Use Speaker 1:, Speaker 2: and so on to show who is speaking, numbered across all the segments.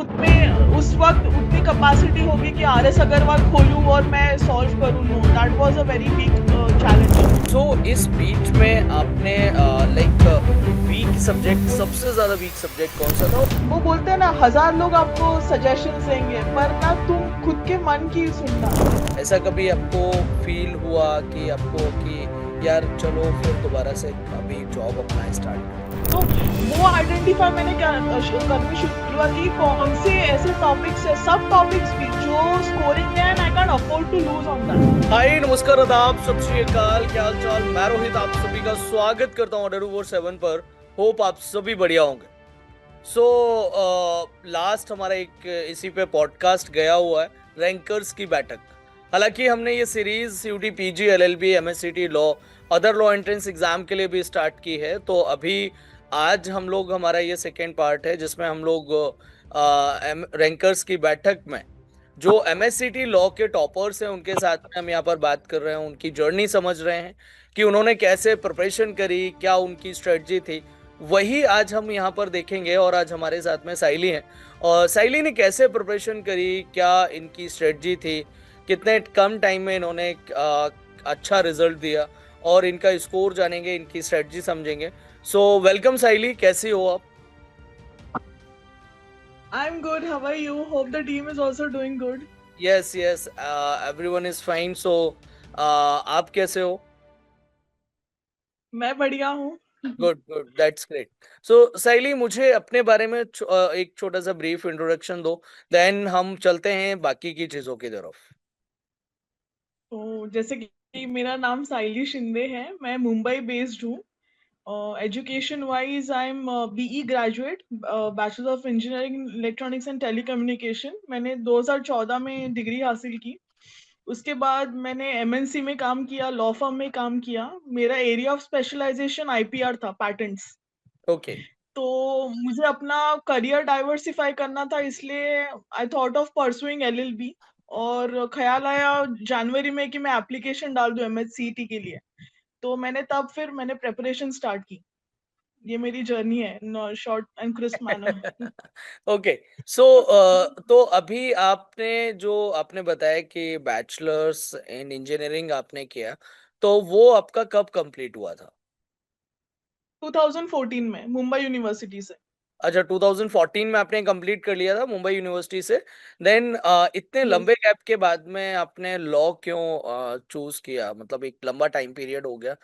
Speaker 1: उतने उस वक्त उतनी कैपेसिटी होगी कि आरएस अग्रवाल खोलूं और मैं सॉल्व करूं। No, that was a very big challenge.
Speaker 2: So इस बीच में आपने लाइक वीक सब्जेक्ट, सबसे ज्यादा वीक सब्जेक्ट कौन सा था?
Speaker 1: वो बोलते हैं ना, 1000 लोग आपको सजेशंस देंगे पर ना तुम खुद के मन की सुनना।
Speaker 2: ऐसा कभी आपको फील हुआ कि आपको कि यार चलो फिर दोबारा से अभी जॉब अपना स्टार्ट करें?
Speaker 1: तो वो आइडेंटिफाई मैंने करनी शुरुआत की, कौन से ऐसे टॉपिक्स है, सब टॉपिक्स भी जो स्कोरिंग है, and I can afford to lose on that.
Speaker 2: Hi, नमस्कार, आदाब, सत श्री अकाल, क्या हाल चाल। मैं रोहित आप सभी का स्वागत करता हूँ अडरू वोर 7 पर। होप आप सभी बढ़िया होंगे। सो लास्ट हमारा एक इसी पे पॉडकास्ट गया हुआ है, रैंकर्स की बैठक। हालांकि हमने ये series CUET, PG, LLB, MSCT, law, other law entrance exam के लिए भी स्टार्ट की है। तो अभी आज हम लोग, हमारा ये सेकेंड पार्ट है जिसमें हम लोग रैंकर्स की बैठक में जो एमएससीटी लॉ के टॉपर्स हैं उनके साथ में हम यहाँ पर बात कर रहे हैं, उनकी जर्नी समझ रहे हैं कि उन्होंने कैसे प्रिपरेशन करी, क्या उनकी स्ट्रेटजी थी। वही आज हम यहाँ पर देखेंगे। और आज हमारे साथ में साइली हैं, और साइली ने कैसे प्रिपरेशन करी, क्या इनकी स्ट्रेटजी थी, कितने कम टाइम में इन्होंने अच्छा रिजल्ट दिया, और इनका स्कोर जानेंगे, इनकी स्ट्रेटजी समझेंगे। सो वेलकम साइली, कैसी हो आप?
Speaker 1: I am good, how are you? Hope the team is also doing good.
Speaker 2: Yes yes, everyone is fine. So आप कैसे हो?
Speaker 1: मैं बढ़िया हूँ।
Speaker 2: Good good, that's great. So Saili, मुझे अपने बारे में एक छोटा सा ब्रीफ इंट्रोडक्शन दो, देन हम चलते हैं बाकी की चीजों की तरफ।
Speaker 1: तो जैसे कि मेरा नाम साइली शिंदे है, मैं मुंबई बेस्ड हूँ। Education wise I am BE graduate, bachelor of engineering electronics and telecommunication. मैंने 2014 में डिग्री हासिल की। उसके बाद मैंने एमएनसी में काम किया, लॉ फर्म में काम किया। मेरा एरिया ऑफ स्पेशलाइजेशन आईपीआर था, पैटेंट्स।
Speaker 2: ओके।
Speaker 1: तो मुझे अपना करियर डाइवर्सिफाई करना था, इसलिए आई थॉट ऑफ परसुइंग एलएलबी। और ख्याल आया जनवरी में कि मैं एप्लीकेशन डाल दूं एमएचसीईटी के लिए। तो मैंने प्रेपरेशन स्टार्ट की। ये मेरी जर्नी है, short and crisp manner.
Speaker 2: Okay. So तो अभी आपने जो आपने बताया कि बैचलर्स इन इंजीनियरिंग आपने किया, तो वो आपका कब कंप्लीट हुआ था?
Speaker 1: 2014 में मुंबई यूनिवर्सिटी से।
Speaker 2: अच्छा, 2014 में आपने कंप्लीट कर लिया था मुंबई यूनिवर्सिटी से। देन इतने
Speaker 1: यस।
Speaker 2: लंबे गैप के बाद में आपने लॉ क्यों चूज किया? मतलब एक लंबा टाइम पीरियड हो गया।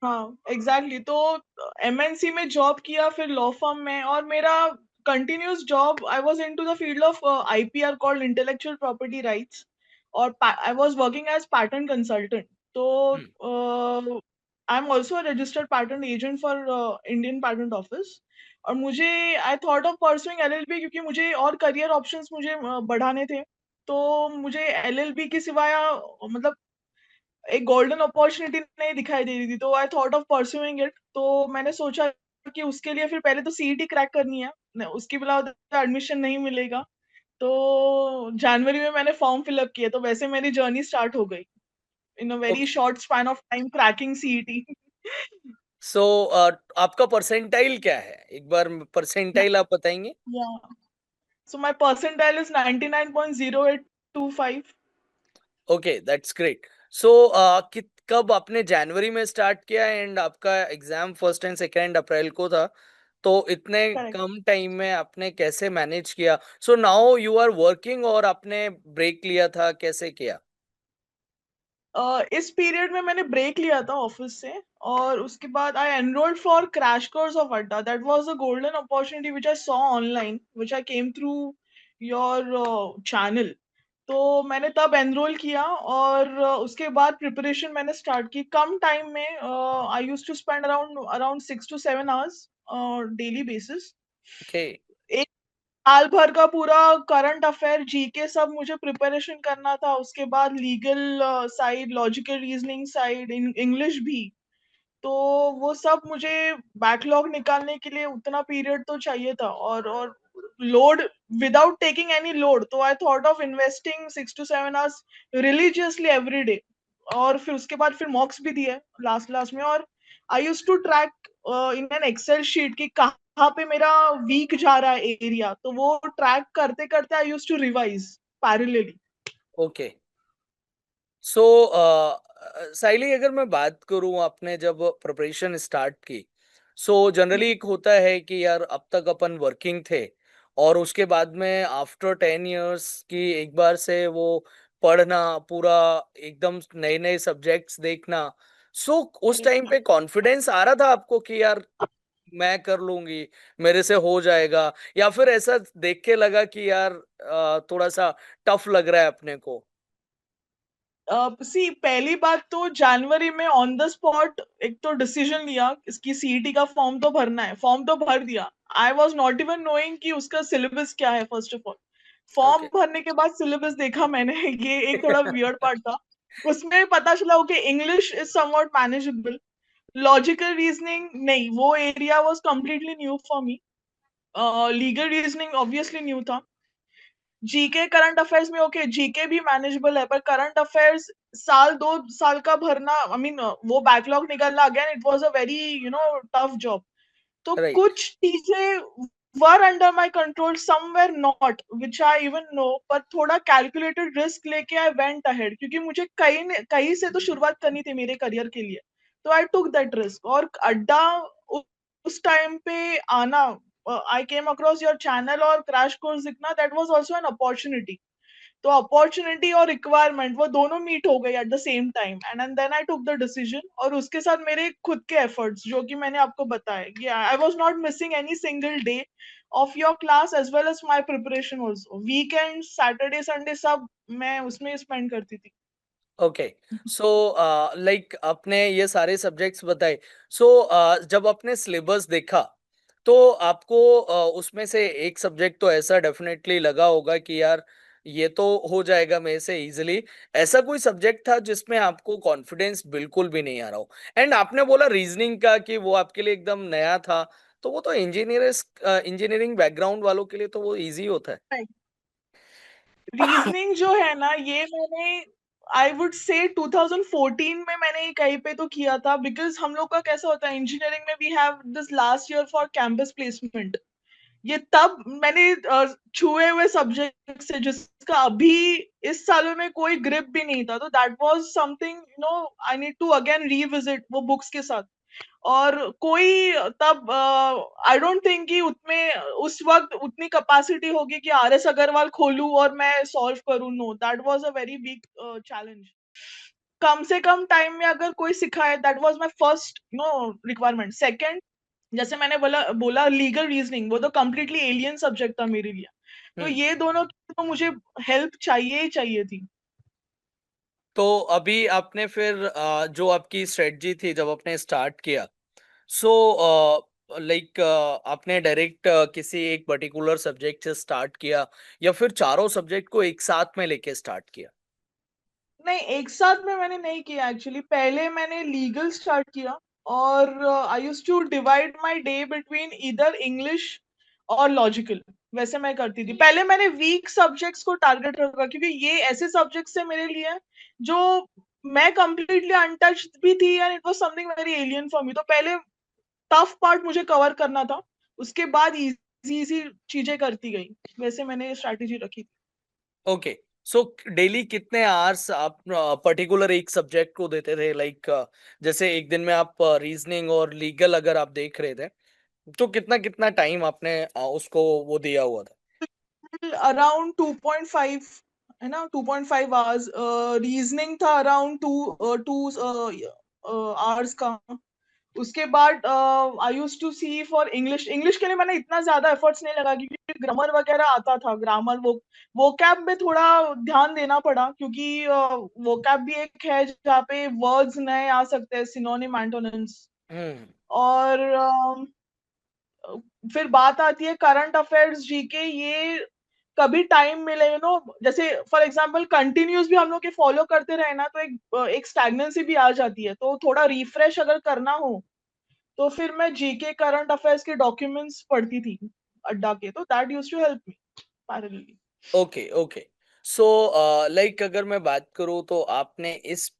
Speaker 1: हाँ, एग्जैक्टली। तो एमएनसी में जॉब किया, फिर लॉ फर्म में, और मेरा continuous job, I was into the field of IPR called intellectual property rights. और I was working as patent consultant. तो
Speaker 2: hmm.
Speaker 1: I am also registered patent agent for Indian patent office. और मुझे I thought of pursuing LLB, क्योंकि मुझे और career options मुझे बढ़ाने थे। तो मुझे एलएलबी के सिवाय मतलब एक गोल्डन अपॉर्चुनिटी नहीं दिखाई दे रही थी। तो I thought of pursuing it. तो मैंने सोचा कि उसके लिए फिर पहले तो सीईटी क्रैक करनी है, उसके बिना एडमिशन नहीं मिलेगा। तो जनवरी में मैंने फॉर्म फिलअप किया, तो वैसे मेरी जर्नी स्टार्ट हो गई in a very
Speaker 2: okay.
Speaker 1: Short span of time cracking CET.
Speaker 2: So आपका परसेंटाइल क्या है? एक बार परसेंटाइल आप बताएंगे?
Speaker 1: So my percentile is 99.0825।
Speaker 2: Okay, that's great. So कब आपने जनवरी में स्टार्ट किया एंड आपका exam first and second April को था? तो इतने
Speaker 1: करेक्ट।
Speaker 2: कम टाइम में आपने कैसे मैनेज किया? So now you are working, और आपने ब्रेक लिया था, कैसे किया?
Speaker 1: इस पीरियड में मैंने ब्रेक लिया था ऑफिस से। और उसके बाद I enrolled for crash course of Adda. That was a golden opportunity which I saw online, which I came through your channel. तो मैंने तब एनरोल किया, और उसके बाद प्रिपरेशन मैंने स्टार्ट की कम टाइम में। I used to spend around around 6 to 7 hours daily basis.
Speaker 2: Okay.
Speaker 1: साल भर का पूरा करंट अफेयर, जीके, सब मुझे प्रिपरेशन करना था। उसके बाद legal side, logical reasoning side, English भी। तो वो सब मुझे बैकलॉग निकालने के लिए उतना पीरियड तो चाहिए था। और load, without taking any load, तो I thought of investing 6 to 7 hours religiously every day. और फिर उसके बाद फिर मॉक्स भी दिए लास्ट लास्ट में। और I use to track in an Excel sheet कि कहाँ पे मेरा वीक जा रहा है एरिया, तो वो ट्रैक करते करते I use to revise parallelly.
Speaker 2: Okay. So Saili, अगर मैं बात करूं, आपने जब प्रिपरेशन स्टार्ट की, सो जनरली एक होता है कि यार अब तक अपन वर्किंग थे और उसके बाद में आफ्टर 10 इयर्स की एक बार से वो पढ़ना पूरा, एकदम नए नए सब्जेक्ट्स देखना। सो उस टाइम पे कॉन्फिडेंस आ रहा था आपको कि यार मैं कर लूंगी, मेरे से हो जाएगा, या फिर ऐसा देख के लगा कि यार थोड़ा सा टफ लग रहा है अपने को?
Speaker 1: सी पहली बात तो जनवरी में ऑन द स्पॉट एक तो डिसीजन लिया, इसकी सीईटी का फॉर्म तो भरना है, फॉर्म तो भर दिया। I was not even knowing कि उसका सिलेबस क्या है। First of all form
Speaker 2: okay.
Speaker 1: भरने के बाद सिलेबस देखा मैंने ये एक थोड़ा वियर्ड पार्ट था। उसमें पता चला okay English is somewhat manageable, logical reasoning नहीं, वो area was completely new for me. Legal reasoning obviously new था। जीके करंट अफेयर्स में ओके जीके भी मैनेजेबल है, पर करंट अफेयर्स साल 2 साल का भरना, आई मीन वो बैकलॉग निकलना, again it was a very tough job. तो
Speaker 2: राइट।
Speaker 1: कुछ चीजें वर under my control, somewhere not which I even know, पर थोड़ा कैलकुलेटेड रिस्क लेके आई वेंट अहेड, क्योंकि मुझे कहीं कहीं से तो शुरुआत करनी थी मेरे करियर के लिए। तो आई टुक दैट रिस्क, और अड्डा उस टाइम पे आना, I came across your channel और क्रैश कोर्स दिखना, that was also an opportunity. तो अपॉर्चुनिटी और रिक्वायरमेंट वो दोनों मीट हो गई at the same time, and then I took the decision. और उसके साथ मेरे खुद के एफर्ट्स जो कि मैंने आपको बताए, I was not missing any single day of your class as well as my preparation also. Weekend, Saturday, Sunday सब मैं उसमें स्पेंड करती थी।
Speaker 2: ओके। सो लाइक आपने ये सारे सब्जेक्ट्स बताए। सो जब आपने सिलेबस देखा, तो आपको उसमें से एक सब्जेक्ट तो ऐसा डेफिनेटली लगा होगा कि यार ये तो हो जाएगा मेरे से इजीली। ऐसा कोई सब्जेक्ट था जिसमें आपको कॉन्फिडेंस बिल्कुल भी नहीं आ रहा हो? एंड आपने बोला रीजनिंग का कि वो आपके लिए एकदम नया था, तो वो तो इंजीनियरिंग बैकग्राउंड वालों के लिए तो वो इजी होता है।
Speaker 1: रीजनिंग जो है ना, ये मैंने आई वुड से 2014 में मैंने कहीं पे तो किया था, बिकॉज हम लोग का कैसा होता है इंजीनियरिंग में, we have this last year for campus placement. ये तब मैंने छुए हुए सब्जेक्ट से जिसका अभी इस सालों में कोई ग्रिप भी नहीं था, तो that was something I need to again revisit वो बुक्स के साथ। और कोई तब आई डोंट थिंक कि उतने उस वक्त उतनी कैपेसिटी होगी कि आरएस अग्रवाल खोलूं और मैं सॉल्व करूं। No, that was a very big challenge. कम से कम टाइम में अगर कोई सिखाए, that was my first requirement. Second, जैसे मैंने बोला बोला लीगल रीजनिंग, वो तो कम्प्लीटली एलियन सब्जेक्ट था मेरे लिए। तो
Speaker 2: हम्म।
Speaker 1: ये दोनों की तो मुझे हेल्प चाहिए ही चाहिए थी।
Speaker 2: तो अभी आपने फिर जो आपकी स्ट्रेटजी थी जब आपने स्टार्ट किया, सो लाइक आपने डायरेक्ट किसी एक पर्टिकुलर सब्जेक्ट से स्टार्ट किया, या फिर चारों सब्जेक्ट को एक साथ में लेके स्टार्ट किया?
Speaker 1: नहीं, एक साथ में मैंने नहीं किया एक्चुअली। पहले मैंने लीगल स्टार्ट किया, और I used to divide my day between either English और लॉजिकल। वैसे मैं करती थी। पहले मैंने वीक सब्जेक्ट्स को टारगेट रखा, क्योंकि ये ऐसे सब्जेक्ट्स है मेरे लिए जो मैं कंप्लीटली अनटच्ड भी थी, and it was something very alien for me. तो पहले टफ पार्ट मुझे कवर करना था, उसके बाद इजी इजी चीजें करती गई। वैसे मैंने स्ट्रैटेजी रखी थी।
Speaker 2: ओके। सो डेली कितने आवर्स आप पर्टिकुलर एक सब्जेक्ट को देते थे? लाइक जैसे एक दिन में आप रीजनिंग और लीगल अगर आप देख रहे थे, तो कितना कितना टाइम आपने उसको वो दिया हुआ था?
Speaker 1: अराउंड 2.5, है ना, 2.5 आवर्स। रीजनिंग था अराउंड टू टू आवर्स का। उसके बाद I use to see for English. English के लिए मैंने इतना ज्यादा एफर्ट्स नहीं लगा, क्योंकि ग्रामर वगैरह आता था। ग्रामर वो कैब में थोड़ा ध्यान देना पड़ा, क्योंकि वो कैब भी एक है जहाँ पे वर्ड्स नए आ सकते हैं, सिनोनिम, एंटोनिम्स।
Speaker 2: हम्म।
Speaker 1: और फिर बात आती है करंट अफेयर्स, जीके, ये कभी टाइम मिले, जैसे फॉर एग्जांपल कंटिन्यूस भी हम लोग के फॉलो करते रहे ना, तो एक स्टैग्नेंसी भी आ जाती है। तो थोड़ा रिफ्रेश अगर करना हो, तो फिर मैं जीके करंट अफेयर्स के डॉक्यूमेंट्स पढ़ती थी अड्डा के, तो that used to help me parallelly.
Speaker 2: Okay, okay. So like अगर मैं बात करूँ, तो आपने इस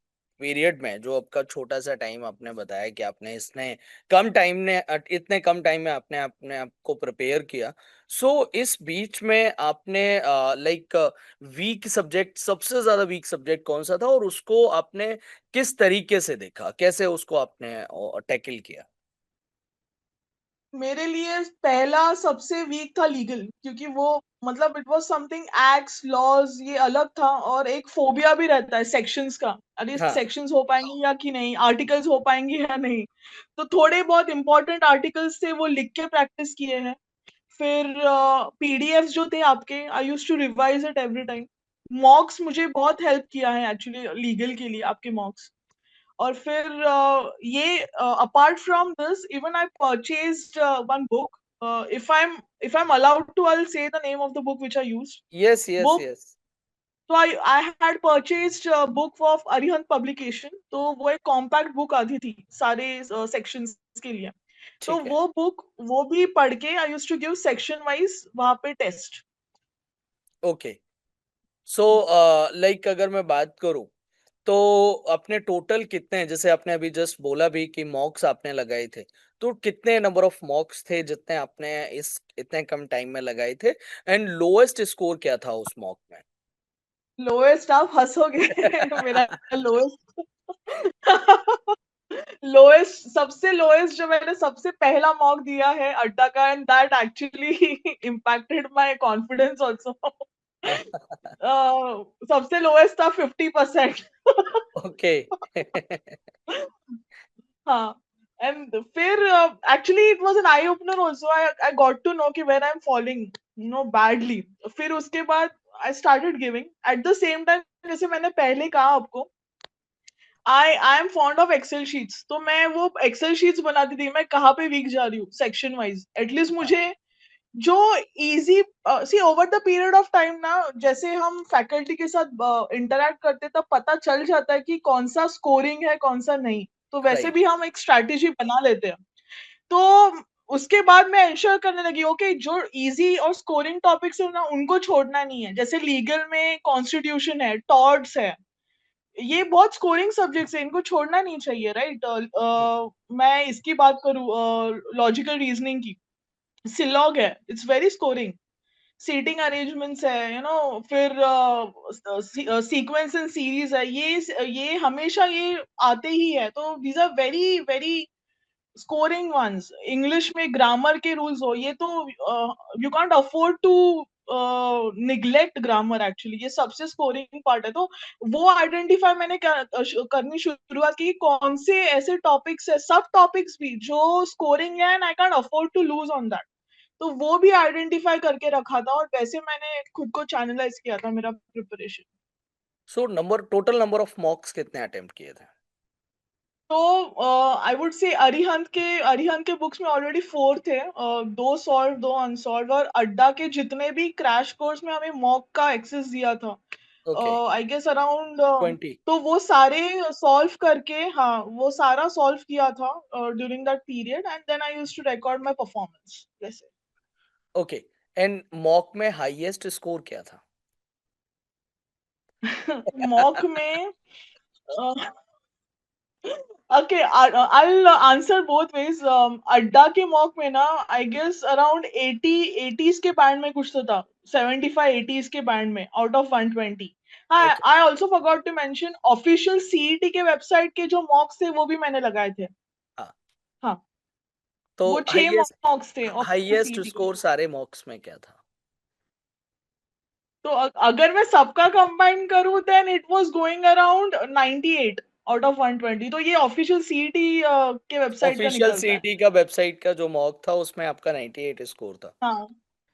Speaker 2: पीरियड में, जो आपका छोटा सा टाइम आपने बताया कि आपने इसने कम टाइम ने इतने कम टाइम में आपने अपने आप को प्रिपेयर किया, सो इस बीच में आपने लाइक वीक सब्जेक्ट, सबसे ज्यादा वीक सब्जेक्ट कौन सा था और उसको आपने किस तरीके से देखा, कैसे उसको आपने टैकल किया?
Speaker 1: मेरे लिए पहला सबसे वीक था लीगल, क्योंकि वो मतलब it was something acts laws ये अलग था, और एक फोबिया भी रहता है सेक्शंस का, अरे
Speaker 2: हाँ।
Speaker 1: सेक्शंस हो पाएंगे या कि नहीं, आर्टिकल्स हो पाएंगे या नहीं। तो थोड़े बहुत इंपॉर्टेंट आर्टिकल्स थे वो लिख के प्रैक्टिस किए हैं। फिर पीडीएफ जो थे आपके, I use to revise it every time. Mocks मुझे बहुत हेल्प किया है एक्चुअली लीगल के लिए, आपके मॉक्स। और फिर ये apart from this, even I purchased one book, if I'm allowed to, I'll say the name of the book which I used.
Speaker 2: Yes yes
Speaker 1: Book,
Speaker 2: yes.
Speaker 1: तो I had purchased a book of Arihant publication, तो वो एक compact book आती थी सारे sections के लिए। तो
Speaker 2: ठीक है।
Speaker 1: वो बुक, वो भी पढ़ के I used to give section wise वहां पे टेस्ट।
Speaker 2: ओके। सो लाइक अगर मैं बात करूं, तो अपने टोटल कितने हैं, जैसे आपने अभी जस्ट बोला भी कि मॉक्स आपने लगाए थे, तो कितने नंबर ऑफ मॉक्स थे जितने आपने इस इतने कम टाइम में लगाए थे, एंड लोएस्ट स्कोर क्या था उस मॉक में?
Speaker 1: लोएस्ट, आप हंसोगे मेरा लोएस्ट लोएस्ट, सबसे लोएस्ट जो मैंने सबसे पहला मॉक दिया है अड्डा का, and that actually impacted my confidence also. सबसे लोएस्ट था 50%।
Speaker 2: ओके।
Speaker 1: हाँ। एंड फिर actually it was an eye opener also, I got to know कि when I am falling badly. फिर उसके बाद I started giving at the same time. जैसे मैंने पहले कहा आपको, I am fond of Excel sheets, तो मैं वो एक्सेल शीट्स बनाती थी, मैं कहाँ पे वीक जा रही हूँ सेक्शन वाइज, एटलीस्ट
Speaker 2: हाँ।
Speaker 1: मुझे जो easy. See over the period of time ना, जैसे हम फैकल्टी के साथ इंटरेक्ट करते तब पता चल जाता है कि कौन सा स्कोरिंग है कौन सा नहीं, तो वैसे
Speaker 2: राइट।
Speaker 1: भी हम एक स्ट्रैटेजी बना लेते हैं। तो उसके बाद मैं इंश्योर करने लगी, ओके जो इजी और स्कोरिंग टॉपिक्स है ना उनको छोड़ना नहीं है। जैसे लीगल में कॉन्स्टिट्यूशन है, टॉर्ट्स है, ये बहुत स्कोरिंग सब्जेक्ट्स है, इनको छोड़ना नहीं चाहिए, राइट। मैं इसकी बात करूँ लॉजिकल रीजनिंग की, सिलॉग है, it's very scoring. Seating arrangements है, फिर सीक्वेंस एंड सीरीज है, ये हमेशा ये आते ही है, तो these are very very scoring ones. English में ग्रामर के रूल्स हो, ये तो you can't afford to neglect grammar, actually ये सबसे स्कोरिंग पार्ट है। तो वो आइडेंटिफाई मैंने करनी शुरुआत की, कौन से ऐसे टॉपिक्स है, सब टॉपिक्स भी जो स्कोरिंग है, and I can't afford to lose on that. तो वो भी आइडेंटिफाई करके रखा था, और वैसे मैंने खुद को चैनलाइज किया था मेरा preparation.
Speaker 2: So total number of मॉक्स कितने अटेम्प्ट किए थे?
Speaker 1: तो आई वुड से अरिहंत के बुक्स में ऑलरेडी 4 थे, दो सॉल्व दो अनसॉल्व, और अड्डा के जितने भी क्रैश कोर्स में हमें मॉक का एक्सेस दिया था,
Speaker 2: ओके।
Speaker 1: I guess around,
Speaker 2: 20।
Speaker 1: तो वो सारे सॉल्व करके, हाँ वो सारा सॉल्व किया था during that period, and then I used to record my performance जैसे।
Speaker 2: ओके। एंड मॉक में हाईएस्ट स्कोर क्या था?
Speaker 1: मॉक में, okay, I'll answer both ways. अड्डा के मॉक में ना, आई गेस अराउंड 80s के बैंड में कुछ तो था, 75 80s के बैंड में आउट ऑफ 120। हाँ,
Speaker 2: okay.
Speaker 1: I also forgot to mention official CET के वेबसाइट के जो मॉक्स थे वो भी मैंने लगाए थे।
Speaker 2: हाँ।
Speaker 1: हाँ,
Speaker 2: तो
Speaker 1: वो 6
Speaker 2: हाईएस्ट
Speaker 1: मॉक्स थे ऑफिशियल
Speaker 2: हाईएस्ट
Speaker 1: सीईटी के।
Speaker 2: स्कोर सारे मॉक्स में क्या था?
Speaker 1: तो अगर मैं सबका कंबाइन करूं, then it was going around 98 out of 120, तो ये ऑफिशियल सीईटी के वेबसाइट का
Speaker 2: ऑफिशियल
Speaker 1: निकलता है।
Speaker 2: सीटी का वेबसाइट का जो मॉक था उसमें आपका 98 स्कोर था।
Speaker 1: हाँ।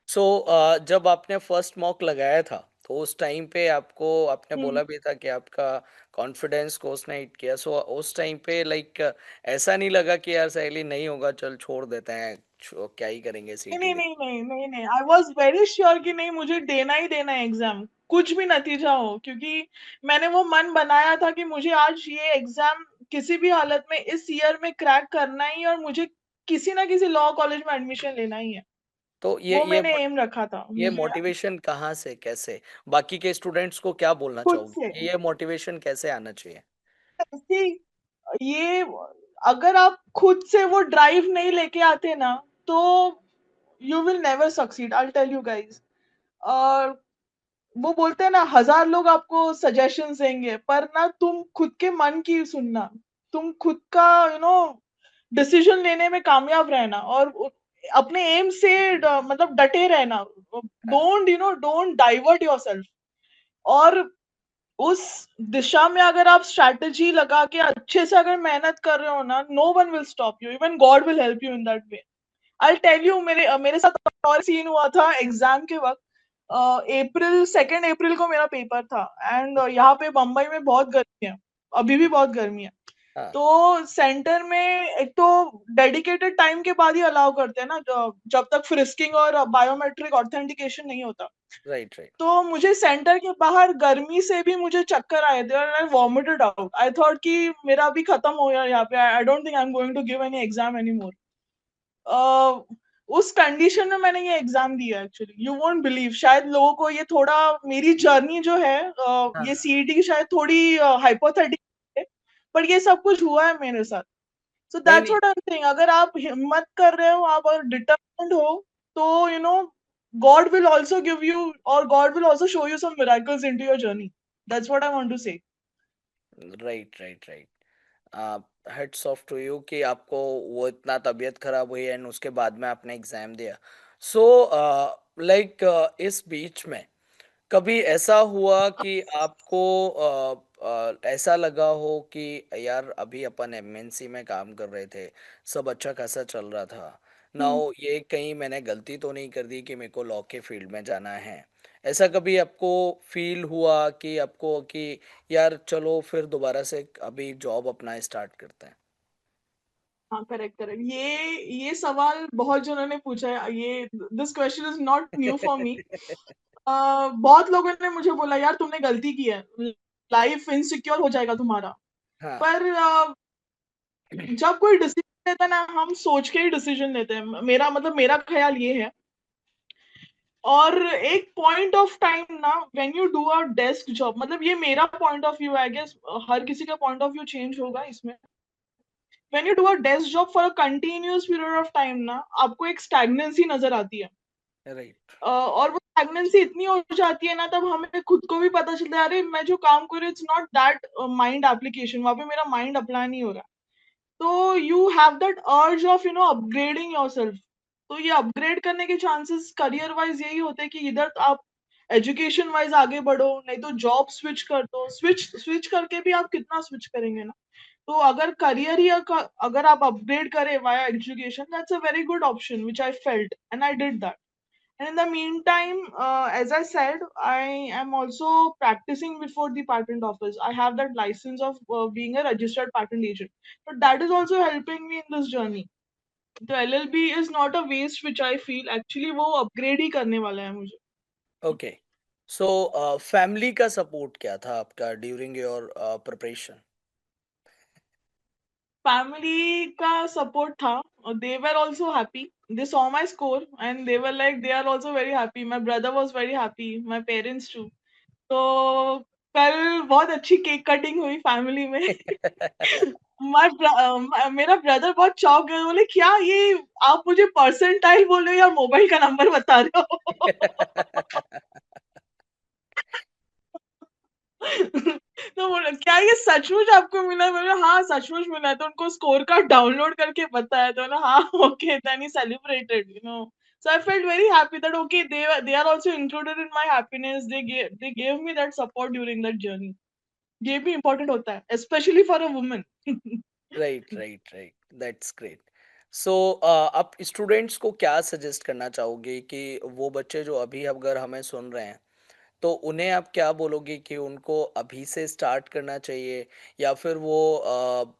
Speaker 2: सो जब आपने फर्स्ट मॉक लगाया था, तो उस टाइम पे आपको, आपने
Speaker 1: हम्म।
Speaker 2: बोला भी था कि आपका कॉन्फिडेंस को उसने हिट किया, सो उस टाइम पे लाइक ऐसा नहीं लगा कि यार सहेली नहीं होगा, चल छोड़ देते हैं, क्या ही करेंगे सीटी
Speaker 1: नहीं
Speaker 2: दे।
Speaker 1: नहीं नहीं नहीं नहीं, आई वॉज वेरी श्योर कि नहीं, मुझे देना ही देना है एग्जाम, कुछ भी नतीजा हो, क्योंकि मैंने वो मन बनाया था कि मुझे आज ये एग्जाम किसी भी हालत में इस ईयर में क्रैक करना ही है, और मुझे किसी ना किसी लॉ कॉलेज में एडमिशन लेना ही है।
Speaker 2: तो
Speaker 1: वो मैंने एम रखा था
Speaker 2: ये
Speaker 1: मुझे।
Speaker 2: मोटिवेशन कहाँ से, कैसे बाकी के स्टूडेंट्स को क्या बोलना
Speaker 1: खुद
Speaker 2: चाहोगे
Speaker 1: से,
Speaker 2: कि ये मोटिवेशन कैसे आना चाहिए?
Speaker 1: कि ये अगर आप खुद से वो ड्राइव नहीं लेके आते ना, तो you will never succeed, I will tell you guys. और वो बोलते हैं ना, 1000 लोग आपको सजेशंस देंगे, पर ना तुम खुद के मन की सुनना, तुम खुद का डिसीजन लेने में कामयाब रहना, और अपने एम से मतलब डटे रहना।
Speaker 2: हाँ,
Speaker 1: डोंट डाइवर्ट योरसेल्फ। और उस दिशा में अगर आप स्ट्रैटेजी लगा के अच्छे से अगर मेहनत कर रहे हो ना, no one will stop you, even God will help you in that way. I tell you, मेरे साथ और सीन हुआ था एग्जाम के वक्त। अप्रैल 2 अप्रैल को मेरा पेपर था, एंड यहाँ पे बम्बई में बहुत गर्मी है, अभी भी बहुत गर्मी है।
Speaker 2: हाँ,
Speaker 1: तो सेंटर में एक तो डेडिकेटेड टाइम के बाद ही अलाउ करते हैं ना, जब तक फ्रिस्किंग और बायोमेट्रिक ऑथेंटिकेशन नहीं होता।
Speaker 2: Right, right.
Speaker 1: तो मुझे सेंटर के बाहर गर्मी से भी मुझे चक्कर आए थे, और I vomited out. I thought कि मेरा भी खत्म हो गया यहाँ पे, I don't think I am going to give any exam any more. उस कंडीशन में मैंने ये एग्जाम दिया। एक्चुअली यू वोंट बिलीव, शायद लोगों को ये थोड़ा, मेरी जर्नी जो है, ये
Speaker 2: हाँ,
Speaker 1: सीईटी की शायद थोड़ी हाइपोथेटिकल है, पर ये सब कुछ हुआ है मेरे साथ। सो
Speaker 2: नहीं,
Speaker 1: दैट्स
Speaker 2: नहीं।
Speaker 1: व्हाट आई एम सेइंग, अगर आप हिम्मत कर रहे हो, आप अगर डिटरमिन्ड हो, तो God will also give you, और God will also show you some miracles into your journey. That's what I want to say.
Speaker 2: Right, right, right. Heads off to you कि आपको वो इतना तबीयत खराब हुई एंड उसके बाद में आपने एग्जाम दिया। सो लाइक इस बीच में कभी ऐसा हुआ कि आपको ऐसा लगा हो कि यार अभी अपन एमएनसी में काम कर रहे थे, सब अच्छा खासा चल रहा था, नाउ ये कहीं मैंने गलती तो नहीं कर दी कि मेरे को लॉ के फील्ड में जाना है? ऐसा कभी आपको फील हुआ कि आपको कि यार चलो फिर दोबारा से अभी जॉब अपना स्टार्ट करते हैं?
Speaker 1: हाँ, करेक्ट करेक्ट, ये सवाल बहुत जनों ने पूछा है। ये this question is not new for me. बहुत लोगों ने मुझे बोला, यार तुमने गलती की है, लाइफ इनसिक्योर हो जाएगा तुम्हारा।
Speaker 2: हाँ,
Speaker 1: पर जब कोई डिसीजन लेता है ना, हम सोच के ही डिसीजन लेते हैं, मेरा ख्याल ये है। और एक पॉइंट ऑफ टाइम ना, when you do a desk job, मतलब ये मेरा point of view, I guess हर किसी का पॉइंट ऑफ व्यू चेंज होगा इसमें। When you do a desk job for a continuous period of time ना, आपको एक स्टैग्नेंसी नजर आती है।
Speaker 2: राइट,
Speaker 1: और वो स्टैग्नेंसी इतनी हो जाती है ना, तब हमें खुद को भी पता चलता है, अरे मैं जो काम कर रही हूँ, it's not that mind application, वहां पे मेरा माइंड अप्लाई नहीं हो रहा। तो यू हैव दैट अर्ज ऑफ अपग्रेडिंग योरसेल्फ। तो ये अपग्रेड करने के चांसेस करियर वाइज यही होते हैं कि इधर आप एजुकेशन वाइज आगे बढ़ो, नहीं तो जॉब स्विच कर दो। स्विच स्विच करके भी आप कितना स्विच करेंगे ना। तो अगर करियर ही अगर आप अपग्रेड करें via education, that's a very good option which I felt, and I did that. And in the meantime, as I said, I am also practicing before the patent office. I have that license of being a registered patent agent. But that is also helping me in this journey. The LLB is not a waste, which I feel actually वो upgrade ही करने वाला है मुझे।
Speaker 2: Okay. So family का support क्या था आपका during your preparation?
Speaker 1: Family का support था। They were also happy. They saw my score and they were like they are also very happy. My brother was very happy. My parents too. तो कल बहुत अच्छी cake cutting हुई family में। मेरा brother बहुत चौंक गए, बोले क्या ये, आप मुझे परसेंटाइल बोल रहे हो या मोबाइल का नंबर बता रहे हो? तो बोला क्या ये सचमुच आपको मिला है? मैंने हाँ सचमुच मिला है। तो उनको स्कोर कार्ड डाउनलोड करके बताया, तो ना हाँ okay, then he celebrated So I felt very happy that okay, they are also included in my happiness. They gave me that support during that journey. ये भी इम्पोर्टेंट होता है, specially for a woman.
Speaker 2: Right, right, right. That's great. So आप students को क्या suggest करना चाहोगे कि वो बच्चे जो अभी अगर हमें सुन रहे हैं, तो उन्हें आप क्या बोलोगे कि उनको अभी से स्टार्ट करना चाहिए, या फिर वो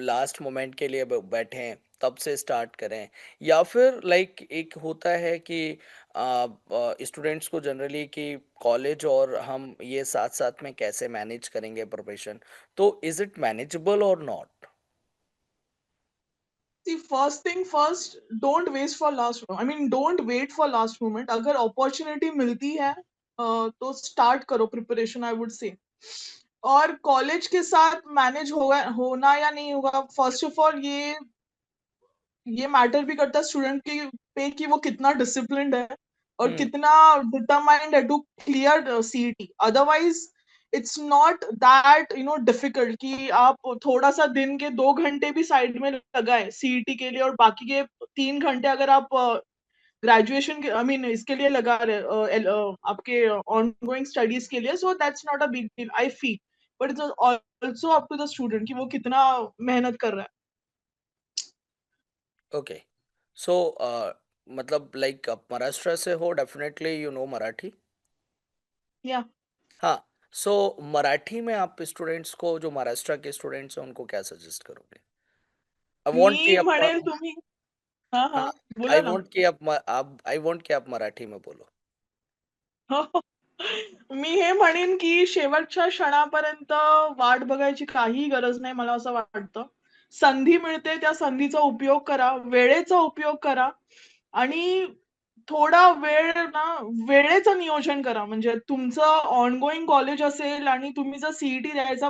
Speaker 2: लास्ट मोमेंट के लिए बैठे हैं तब से स्टार्ट करें, या फिर लाइक एक होता है कि स्टूडेंट्स को जनरली कि कॉलेज और हम ये साथ साथ में कैसे मैनेज करेंगे प्रोफेशन, तो इज इट मैनेजेबल और not?
Speaker 1: See, first thing first, don't waste for last. I mean, don't wait for last moment. अगर opportunity मिलती है, तो start करो preparation, I would say. और कॉलेज के साथ मैनेज होना या नहीं होगा, फर्स्ट ऑफ ऑल ये मैटर भी करता है स्टूडेंट की पे कि वो कितना डिसिप्लिन्ड है और कितना डिटरमाइंड है to clear CET. Otherwise it's not that difficult कि आप थोड़ा सा दिन के 2 घंटे भी साइड में लगाए सीईटी के लिए और बाकी के 3 घंटे अगर आप ग्रेजुएशन के आई मीन इसके लिए लगा रहे आपके ऑनगोइंग स्टडीज के लिए, so that's not a big deal I feel. But it's also up to the student कि वो कितना मेहनत कर रहा है।
Speaker 2: ओके। सो मतलब लाइक आप महाराष्ट्र से हो, डेफिनेटली यू नो मराठी।
Speaker 1: या
Speaker 2: हाँ। सो मराठी में आप स्टूडेंट्स को, जो महाराष्ट्र के स्टूडेंट्स हैं, उनको क्या सजेस्ट करोगे? आई वांट कि
Speaker 1: मी
Speaker 2: आप
Speaker 1: म्हणेल तुम्ही हाँ
Speaker 2: हाँ,
Speaker 1: हाँ बोला ना।
Speaker 2: आई वांट कि आप मराठी में बोलो.
Speaker 1: मी हे म्हणेन की शेवटच्या क्षणापर्यंत वाट बघायची काही गरज नाही, मला असं वाटतं. संधी मिळते त्या संधीचा उपयोग करा, वेळेचा उपयोग करा आणि थोडा वेळ ना वेळेचं नियोजन करा. म्हणजे तुमचं ऑनगोइंग कॉलेज असेल आणि तुम्ही जर सीईटी द्यायचा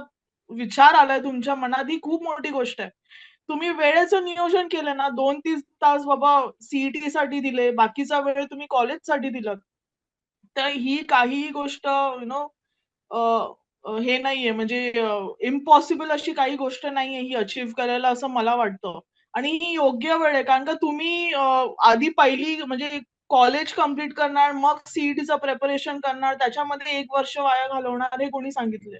Speaker 1: विचार आलाय तुमच्या मनात, ही खूप मोठी गोष्ट आहे. तुम्ही वेळेचं नियोजन केलं ना, 2-3 तास बाबा सीईटीसाठी दिले, बाकीचा वेळ तुम्ही कॉलेजसाठी दिलात. तर ही काहीही गोष्ट अ, हे नाहीये म्हणजे इम्पॉसिबल अशी काही गोष्ट नाहीये ही अचीव्ह करायला असं मला वाटतं. आणि ही योग्य वेळ आहे कारण का तुम्ही आधी पहिली म्हणजे कॉलेज कंप्लीट करणार, मग सीईटीचं प्रिपरेशन करणार, त्याच्यामध्ये 1 वर्ष वाया घालवणार हे कोणी सांगितलंय?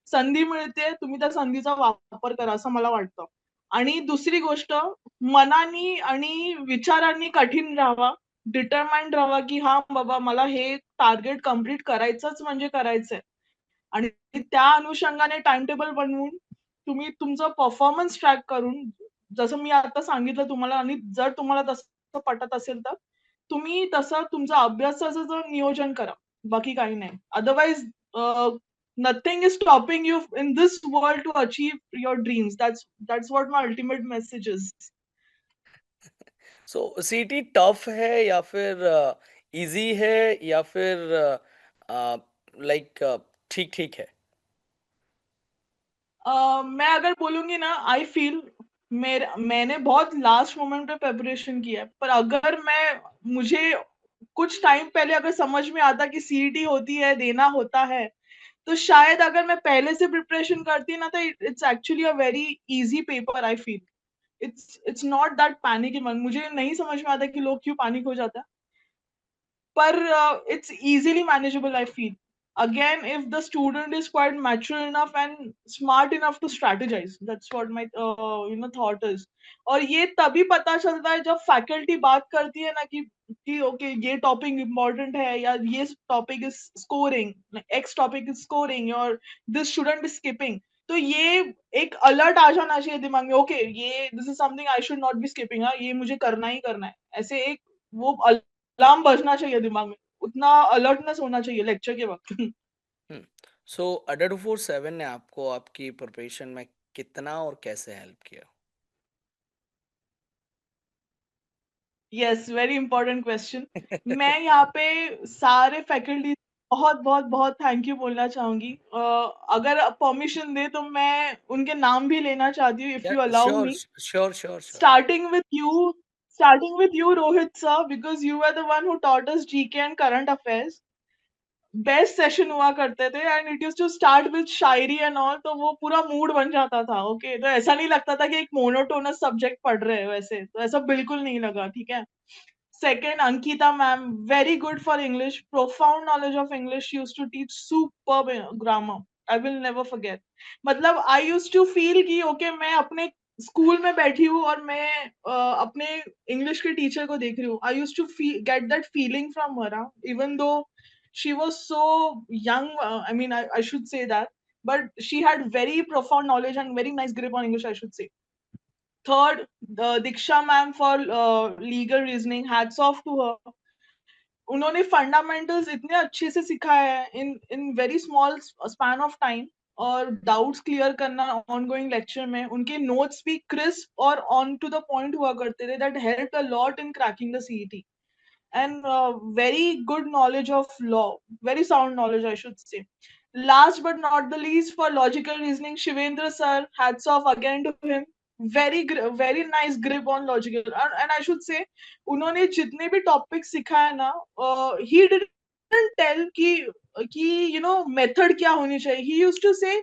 Speaker 1: संधी मिळते, तुम्ही त्या संधीचा वापर करा असं मला वाटतं. आणि दुसरी गोष्ट मनानी आणि विचारांनी कठीण राहावा. डिटरमाइंड राहावा, की हां, बाबा मला हे टार्गेट कंप्लीट करायचंच म्हणजे करायचंय. आणि त्या अनुषंगाने टाईम टेबल बनवून तुम्ही तुमचा परफॉर्मन्स ट्रॅक करून, जसं मी आता सांगितलं तुम्हाला आणि जर तुम्हाला तसं पटत असेल तर, तुम्ही तसं तुमचं अभ्यासाचं नियोजन करा. बाकी काही नाही. Otherwise nothing is stopping you in this world to achieve your dreams. That's what my ultimate message is.
Speaker 2: So CET tough है या फिर इजी है या फिर लाइक ठीक ठीक है?
Speaker 1: मैं अगर बोलूँगी ना आई फ़ील मैंने बहुत लास्ट मोमेंट पे प्रिपरेशन किया है। पर अगर मुझे कुछ टाइम पहले अगर समझ में आता कि सीईटी होती है, देना होता है, तो शायद अगर मैं पहले से प्रिपरेशन करती ना तो it's actually a very easy paper I feel. It's not that panic in one. मुझे नहीं समझ में आता कि लोग क्यों पैनिक हो जाते हैं। पर it's easily manageable I feel. Again, if the student is quite mature enough and smart enough to strategize, that's what my thought is. और ये तभी पता चलता है जब फैकल्टी बात करती है ना कि ओके ये टॉपिक इम्पोर्टेंट है या ये topic is scoring, x topic is scoring और दिस स्टूडेंट इज स्किपिंग। तो ये एक अलर्ट आ जाना चाहिए दिमाग में, ओके ये this is something I should not be skipping, हाँ ये मुझे करना ही करना है। ऐसे एक वो अलार्म बजना चाहिए दिमाग में, उतना अलर्टनेस होना चाहिए लेक्चर के वक्त।
Speaker 2: सो अडर 47 ने आपको आपकी प्रिपरेशन में कितना और कैसे हेल्प किया?
Speaker 1: Yes, very important question. मैं यहाँ पे सारे फैकल्टी बहुत बहुत बहुत थैंक यू बोलना चाहूंगी। अगर परमिशन दे तो मैं उनके नाम भी लेना चाहती हूँ इफ
Speaker 2: या
Speaker 1: you allow
Speaker 2: sure
Speaker 1: me.
Speaker 2: Sure sure sure.
Speaker 1: Starting with you starting with you Rohit sir, because you are the one who taught us GK and current affairs. Best session हुआ करते थे and it use to start with शायरी and all, तो वो पूरा mood बन जाता था। ओके तो ऐसा नहीं लगता था कि एक मोनोटोनस सब्जेक्ट पढ़ रहे हैं, वैसे तो ऐसा बिल्कुल नहीं लगा। ठीक है। Second, Ankita ma'am, very good for English, profound knowledge of English, used to teach superb grammar. I will never forget. मतलब I used to feel कि okay मैं अपने स्कूल में बैठी हूँ और मैं अपने इंग्लिश के टीचर को देख रही हूँ। I used to get that feeling from her, even though she was so young. I mean, I should say that, but she had very profound knowledge and very nice grip on English, I should say. Third, Diksha ma'am for legal reasoning. Hats off to her. उन्होंने fundamentals इतने अच्छे से सिखाया है इन very small span of time. और doubts clear करना ongoing lecture में, उनके नोट्स भी क्रिस्प और ऑन टू द पॉइंट हुआ करते थे, that help a lot in cracking the CET. And very good knowledge of law, very sound knowledge I should say. Last but not the least, for logical reasoning, Shivendra sir, hats off again to him. Very nice grip on logical, and I should say, उन्होंने जितने भी topics सिखाया ना, he didn't tell कि method क्या होनी चाहिए. He used to say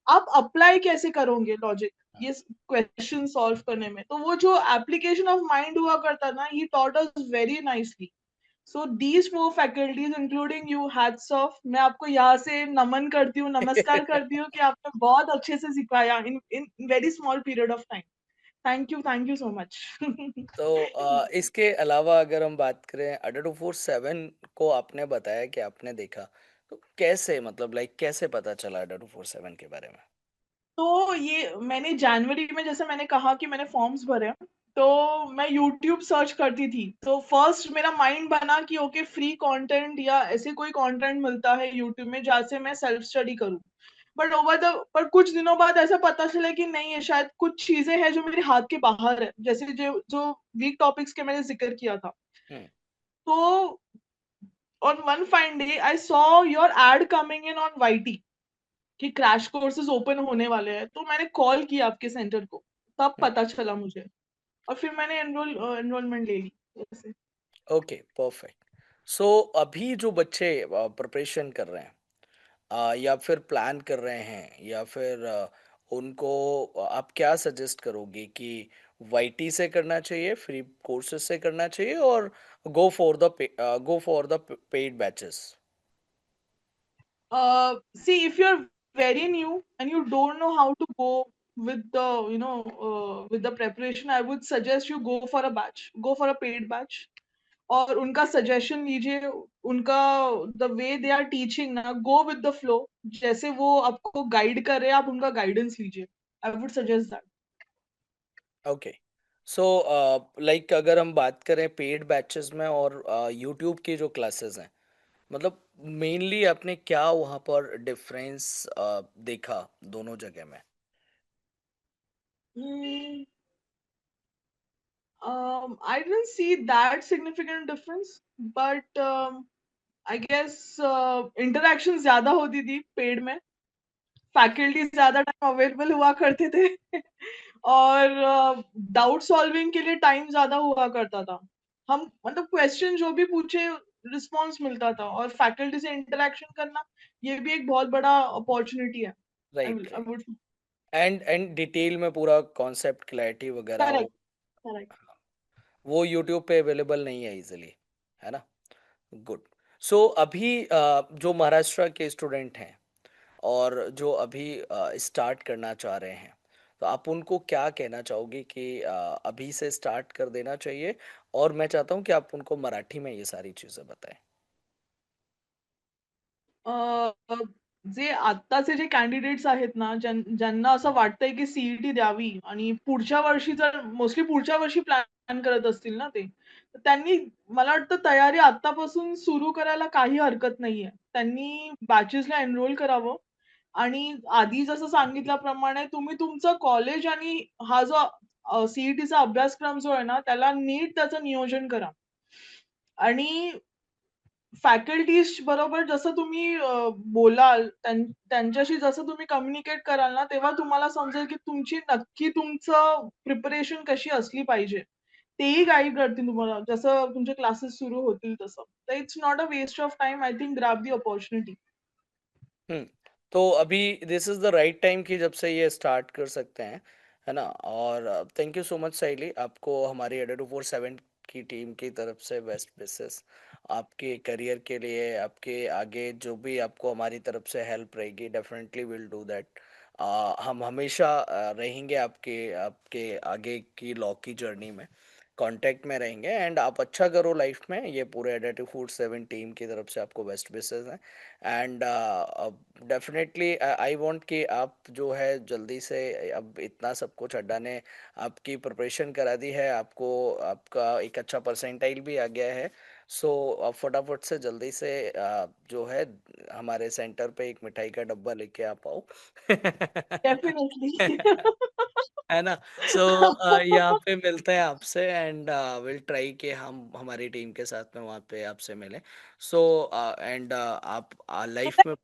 Speaker 1: आप अप्लाई कैसे करोगे लॉजिक ये क्वेश्चन सॉल्व करने में. तो वो जो एप्लीकेशन ऑफ माइंड हुआ करता ना, he taught us very nicely. So these four faculties including you, hats off. मैं आपको यहाँ से नमन करती हूँ, नमस्कार करती हूँ कि आपने बहुत अच्छे से सिखाया in in very small period of time. Thank you so much.
Speaker 2: तो इसके अलावा अगर हम बात करें, अड्डा 247 को आपने बताया कि आपने देखा, तो कैसे, मतलब लाइक कैसे पता चला अड्डा 247 के बारे में?
Speaker 1: तो ये मैंने जनवरी में, जैसे मैंने कहा कि मैंने फॉर्म्स भरे, तो मैं यूट्यूब सर्च करती थी. तो फर्स्ट मेरा माइंड बना कि ओके, फ्री कंटेंट या ऐसे कोई कंटेंट मिलता है यूट्यूब में जहाँ से मैं सेल्फ स्टडी करूँ. बट पर कुछ दिनों बाद ऐसा पता चला कि नहीं है, शायद कुछ चीजें हैं जो मेरे हाथ के बाहर है, जैसे जो जो वीक टॉपिक्स के मैंने जिक्र किया था.
Speaker 2: हम्म।
Speaker 1: तो on one fine day I saw your ad coming in on YT कि क्रैश कोर्सेज ओपन होने वाले हैं. तो मैंने कॉल किया आपके सेंटर को, तब
Speaker 2: हम्म।
Speaker 1: पता चला मुझे, और फिर मैंने एनरोलमेंट ले ली ऐसे.
Speaker 2: Okay, perfect. सो अभी जो बच्चे प्रिपरेशन कर रहे हैं, या फिर प्लान कर रहे हैं, या फिर उनको आप क्या सजेस्ट करोगे कि वाईटी से करना चाहिए, फ्री कोर्सेज से करना चाहिए, और go for the paid batches?
Speaker 1: See, if you're very new and you don't know how to go with the with the preparation, I would suggest you go for a paid batch. और उनका suggestion लीजिए, उनका the way they are teaching ना, go with the flow. जैसे वो आपको guide कर रहे हैं, आप उनका गाइडेंस लीजिए. I would suggest that.
Speaker 2: Okay. So like अगर हम बात करें पेड बैचेस में और यूट्यूब की जो क्लासेस हैं, मतलब मेनली आपने क्या वहाँ पर डिफरेंस देखा दोनों जगह में?
Speaker 1: I didn't see that significant difference, but I guess interaction ज्यादा होती थी पेड में. फैकल्टी ज्यादा टाइम अवेलेबल हुआ करते थे. और डाउट सॉल्विंग के लिए टाइम ज्यादा हुआ करता था. हम मतलब क्वेश्चन जो भी पूछे, रिस्पॉन्स मिलता था. और फैकल्टी से इंटरेक्शन करना, ये भी एक बहुत बड़ा अपॉर्चुनिटी है.
Speaker 2: Right,
Speaker 1: I
Speaker 2: right.
Speaker 1: Would.
Speaker 2: And detail में पूरा कॉन्सेप्ट क्लैरिटी वगैरह हो,
Speaker 1: करेक्ट. करेक्ट.
Speaker 2: वो यूट्यूब पे अवेलेबल नहीं है इजीली, है ना? गुड. सो अभी जो महाराष्ट्र के स्टूडेंट हैं और जो अभी स्टार्ट करना चाह रहे हैं, तो आप उनको क्या कहना चाहोगे कि अभी से स्टार्ट कर देना चाहिए? और मैं चाहता हूँ कि आप उनको मराठी में ये सारी चीज़ें बताएं.
Speaker 1: जे आत्ताचे जे कॅन्डिडेट्स आहेत ना, ज्यांना असं वाटतंय की सीईटी द्यावी आणि पुढच्या वर्षी, जर मोस्टली पुढच्या वर्षी प्लॅन करत असतील ना ते, तर त्यांनी, मला वाटतं, तयारी आत्तापासून सुरू करायला काही हरकत नाहीये. त्यांनी बॅचेसला एनरोल करावं. आणि आधी जसं सांगितल्याप्रमाणे तुम्ही तुमचं कॉलेज आणि हा जो सीईटीचा अभ्यासक्रम जो आहे ना, त्याला नीट त्याचं नियोजन करा. आणि फॅकल्टीज बरोबर जसं तुम्ही बोलाल, त्यांच्याशी जसं तुम्ही कम्युनिकेट कराल ना, तेव्हा तुम्हाला समजेल की तुमची नक्की तुमचं प्रिपरेशन कशी असली पाहिजे. तेही गाईड करतील तुम्हाला, जसं तुमचे क्लासेस सुरू होतील तसं. तर it's not a waste of time. I think grab the opportunity.
Speaker 2: Hmm. तो अभी this is the right time कि जब से ये स्टार्ट कर सकते हैं, है ना? और थैंक यू सो मच साइली, आपको हमारी एडा 247 की टीम की तरफ से बेस्ट विशेस आपके करियर के लिए, आपके आगे जो भी आपको हमारी तरफ से हेल्प रहेगी, डेफिनेटली विल डू दैट. हम हमेशा रहेंगे आपके आपके आगे की लॉ की जर्नी में, कांटेक्ट में रहेंगे. एंड आप अच्छा करो लाइफ में, ये पूरे एडेटिव फूड 7 टीम की तरफ से आपको बेस्ट विशेस हैं. एंड डेफिनेटली आई वांट कि आप जो है जल्दी से, अब इतना सब कुछ अड्डा ने आपकी प्रिपरेशन करा दी है, आपको आपका एक अच्छा परसेंटाइल भी आ गया है. सो आप फटाफट से जल्दी से जो है हमारे सेंटर पे एक मिठाई का डब्बा लेके आ पाओ.
Speaker 1: डेफिनेटली.
Speaker 2: है ना? सो यहाँ पे मिलते हैं आपसे, एंड विल ट्राई कि हम हमारी टीम के साथ में वहाँ पे आपसे मिलें. सो एंड आप लाइफ में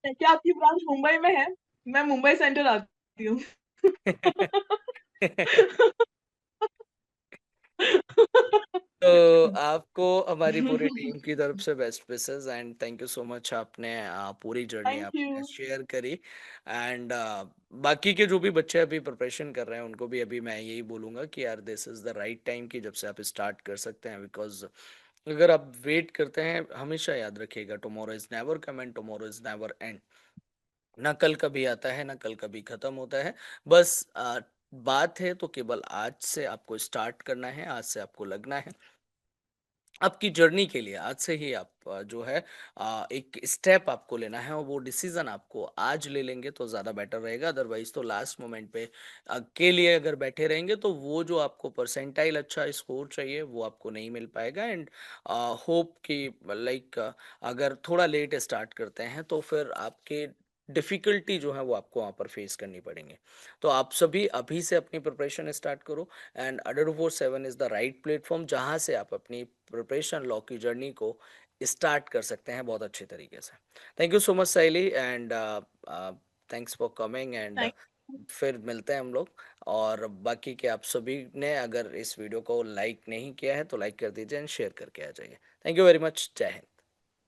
Speaker 1: क्या आपकी ब्रांच मुंबई में है? मैं मुंबई सेंटर आती हूँ।
Speaker 2: तो आपको हमारी पूरी टीम की तरफ से best wishes and thank you so much. आपने पूरी जर्नी
Speaker 1: थैंक
Speaker 2: आपने
Speaker 1: यू।
Speaker 2: शेयर करी एंड बाकी के जो भी बच्चे अभी प्रिपरेशन कर रहे हैं उनको भी अभी मैं यही बोलूंगा कि यार this is the right time कि जब से आप स्टार्ट कर सकते हैं, बिकॉज अगर आप वेट करते हैं, हमेशा याद रखिएगा tomorrow is never come and tomorrow is never and. ना कल कभी आता है, ना कल कभी खत्म होता है। बस बात है तो केवल आज से आपको स्टार्ट करना है, आज से आपको लगना है आपकी जर्नी के लिए। आज से ही आप जो है एक स्टेप आपको लेना है और वो डिसीजन आपको आज ले लेंगे तो ज़्यादा बेटर रहेगा। अदरवाइज तो लास्ट मोमेंट पे के लिए अगर बैठे रहेंगे तो वो जो आपको परसेंटाइल अच्छा स्कोर चाहिए वो आपको नहीं मिल पाएगा। एंड होप कि लाइक अगर थोड़ा लेट स्टार्ट करते हैं तो फिर आपके डिफिकल्टी जो है वो आपको वहाँ पर फेस करनी पड़ेंगे। तो आप सभी अभी से अपनी प्रिपरेशन स्टार्ट करो and Adado47 is the right platform जहाँ से आप अपनी प्रिपरेशन लॉ की जर्नी को स्टार्ट कर सकते हैं बहुत अच्छे तरीके से। Thank you so much Saili and thanks for coming and
Speaker 1: thank
Speaker 2: फिर मिलते हैं हम लोग। और बाकी के आप सभी ने अगर इस वीडियो को लाइक नहीं किया है तो लाइक कर दीजिए एंड शेयर करके आ जाइए। Thank you very much. जय हिंद।